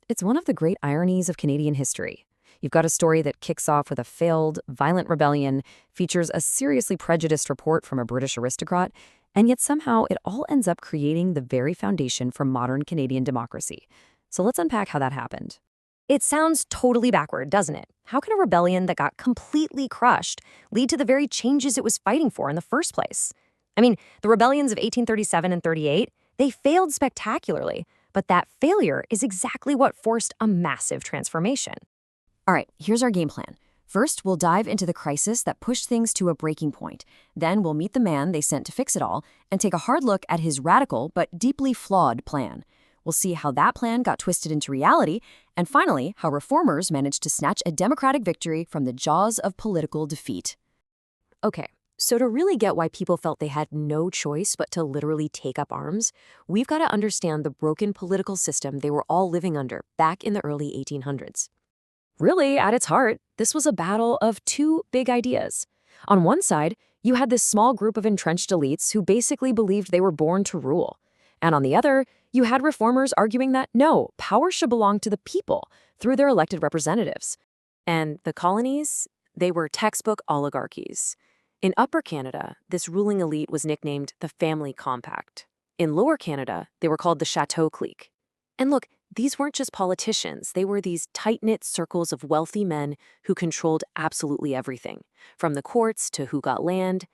It's one of the great ironies of Canadian history. You've got a story that kicks off with a failed, violent rebellion, features a seriously prejudiced report from a British aristocrat, and yet somehow it all ends up creating the very foundation for modern Canadian democracy. So let's unpack how that happened. It sounds totally backward, doesn't it? How can a rebellion that got completely crushed lead to the very changes it was fighting for in the first place? I mean, the rebellions of 1837 and 38, they failed spectacularly, but that failure is exactly what forced a massive transformation. All right, here's our game plan. First, we'll dive into the crisis that pushed things to a breaking point. Then we'll meet the man they sent to fix it all and take a hard look at his radical but deeply flawed plan. We'll see how that plan got twisted into reality, and finally, how reformers managed to snatch a democratic victory from the jaws of political defeat. Okay, so to really get why people felt they had no choice but to literally take up arms, we've got to understand the broken political system they were all living under back in the early 1800s. Really, at its heart, this was a battle of two big ideas. On one side, you had this small group of entrenched elites who basically believed they were born to rule. And on the other, you had reformers arguing that no, power should belong to the people through their elected representatives. And the colonies, they were textbook oligarchies. In Upper Canada, this ruling elite was nicknamed the Family Compact. In Lower Canada, they were called the Chateau Clique. And look, these weren't just politicians, they were these tight-knit circles of wealthy men who controlled absolutely everything, from the courts to who got land.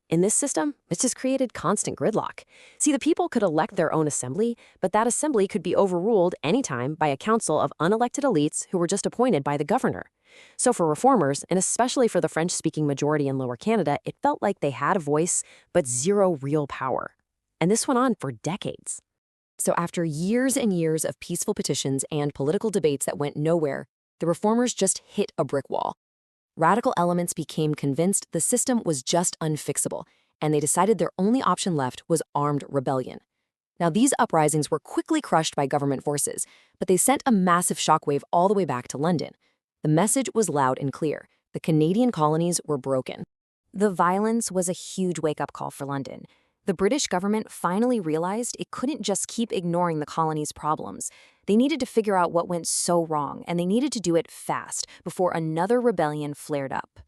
In this system, it just created constant gridlock. See, the people could elect their own assembly, but that assembly could be overruled anytime by a council of unelected elites who were just appointed by the governor. So for reformers, and especially for the French-speaking majority in Lower Canada, it felt like they had a voice, but zero real power. And this went on for decades. So after years and years of peaceful petitions and political debates that went nowhere, the reformers just hit a brick wall. Radical elements became convinced the system was just unfixable, and they decided their only option left was armed rebellion. Now, these uprisings were quickly crushed by government forces, but they sent a massive shockwave all the way back to London. The message was loud and clear. The Canadian colonies were broken. The violence was a huge wake-up call for London. The British government finally realized it couldn't just keep ignoring the colonies' problems. They needed to figure out what went so wrong, and they needed to do it fast before another rebellion flared up.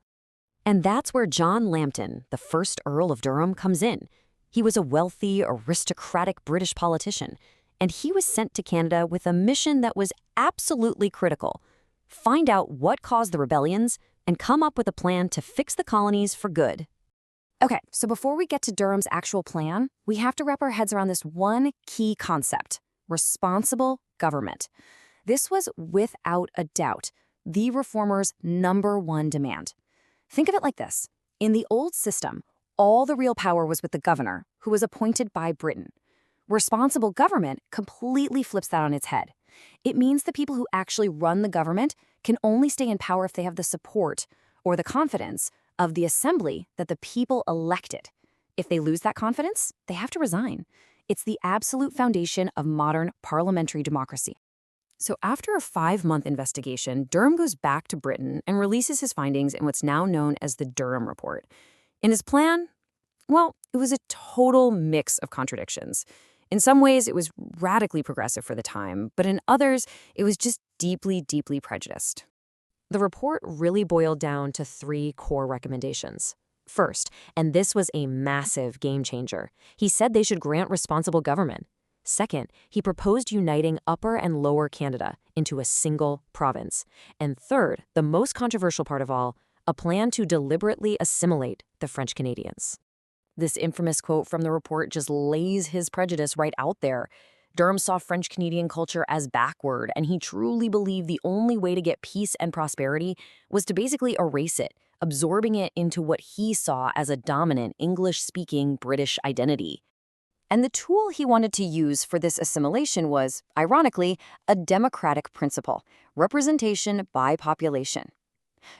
And that's where John Lambton, the first Earl of Durham, comes in. He was a wealthy, aristocratic British politician, and he was sent to Canada with a mission that was absolutely critical: find out what caused the rebellions and come up with a plan to fix the colonies for good. Okay, so before we get to Durham's actual plan, we have to wrap our heads around this one key concept: responsible government. This was, without a doubt, the reformers' #1 demand. Think of it like this. In the old system, all the real power was with the governor, who was appointed by Britain. Responsible government completely flips that on its head. It means the people who actually run the government can only stay in power if they have the support or the confidence of the assembly that the people elected. If they lose that confidence, they have to resign. It's the absolute foundation of modern parliamentary democracy. So after a 5-month investigation, Durham goes back to Britain and releases his findings in what's now known as the Durham Report. In his plan, well, it was a total mix of contradictions. In some ways, it was radically progressive for the time, but in others, it was just deeply, deeply prejudiced. The report really boiled down to 3 core recommendations. First, and this was a massive game changer, he said they should grant responsible government. Second, he proposed uniting Upper and Lower Canada into a single province. And third, the most controversial part of all, a plan to deliberately assimilate the French Canadians. This infamous quote from the report just lays his prejudice right out there. Durham saw French Canadian culture as backward, and he truly believed the only way to get peace and prosperity was to basically erase it, absorbing it into what he saw as a dominant English-speaking British identity. And the tool he wanted to use for this assimilation was, ironically, a democratic principle: representation by population.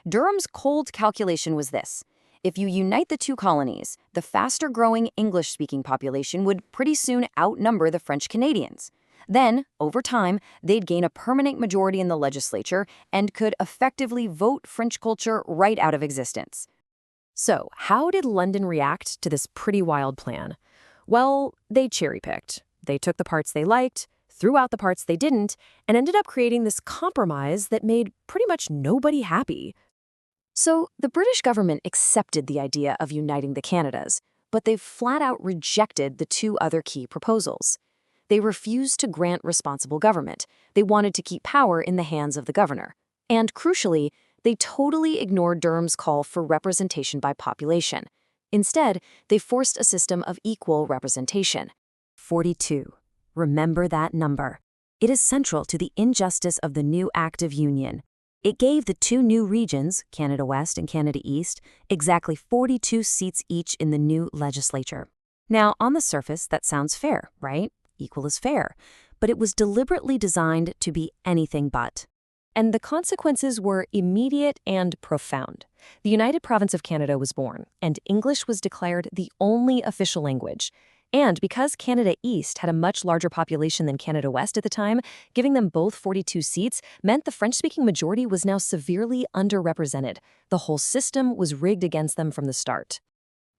Durham's cold calculation was this: if you unite the two colonies, the faster-growing English-speaking population would pretty soon outnumber the French Canadians. Then, over time, they'd gain a permanent majority in the legislature and could effectively vote French culture right out of existence. So, how did London react to this pretty wild plan? Well, they cherry-picked. They took the parts they liked, threw out the parts they didn't, and ended up creating this compromise that made pretty much nobody happy. So the British government accepted the idea of uniting the Canadas, but they flat out rejected the two other key proposals. They refused to grant responsible government. They wanted to keep power in the hands of the governor. And crucially, they totally ignored Durham's call for representation by population. Instead, they forced a system of equal representation. 42. Remember that number. It is central to the injustice of the new Act of Union. It gave the two new regions, Canada West and Canada East, exactly 42 seats each in the new legislature. Now, on the surface, that sounds fair, right? Equal is fair. But it was deliberately designed to be anything but. And the consequences were immediate and profound. The United Province of Canada was born, and English was declared the only official language. And because Canada East had a much larger population than Canada West at the time, giving them both 42 seats meant the French-speaking majority was now severely underrepresented. The whole system was rigged against them from the start.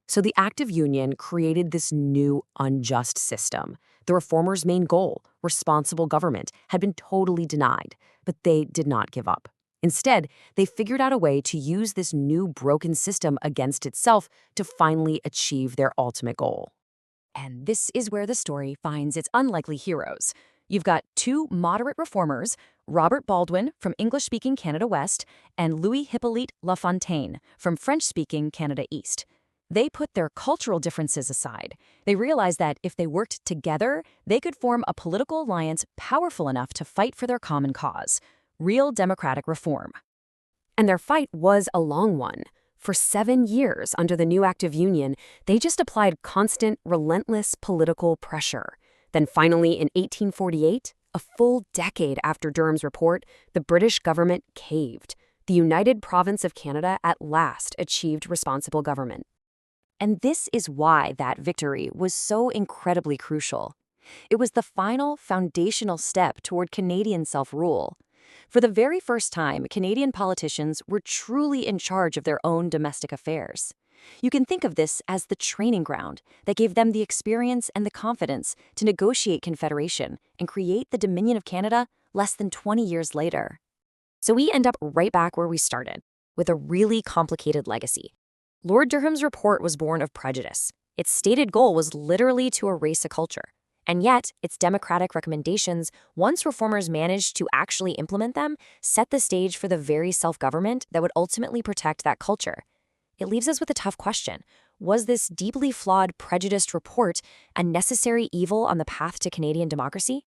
So the Act of Union created this new unjust system. The reformers' main goal, responsible government, had been totally denied, but they did not give up. Instead, they figured out a way to use this new broken system against itself to finally achieve their ultimate goal. And this is where the story finds its unlikely heroes. You've got two moderate reformers, Robert Baldwin from English-speaking Canada West and Louis Hippolyte Lafontaine from French-speaking Canada East. They put their cultural differences aside. They realized that if they worked together, they could form a political alliance powerful enough to fight for their common cause, real democratic reform. And their fight was a long one. For 7 years under the new Act of Union, they just applied constant, relentless political pressure. Then finally, in 1848, a full decade after Durham's report, the British government caved. The United Province of Canada at last achieved responsible government. And this is why that victory was so incredibly crucial. It was the final foundational step toward Canadian self-rule. For the very first time, Canadian politicians were truly in charge of their own domestic affairs. You can think of this as the training ground that gave them the experience and the confidence to negotiate Confederation and create the Dominion of Canada less than 20 years later. So we end up right back where we started, with a really complicated legacy. Lord Durham's report was born of prejudice. Its stated goal was literally to erase a culture. And yet, its democratic recommendations, once reformers managed to actually implement them, set the stage for the very self-government that would ultimately protect that culture. It leaves us with a tough question. Was this deeply flawed, prejudiced report a necessary evil on the path to Canadian democracy?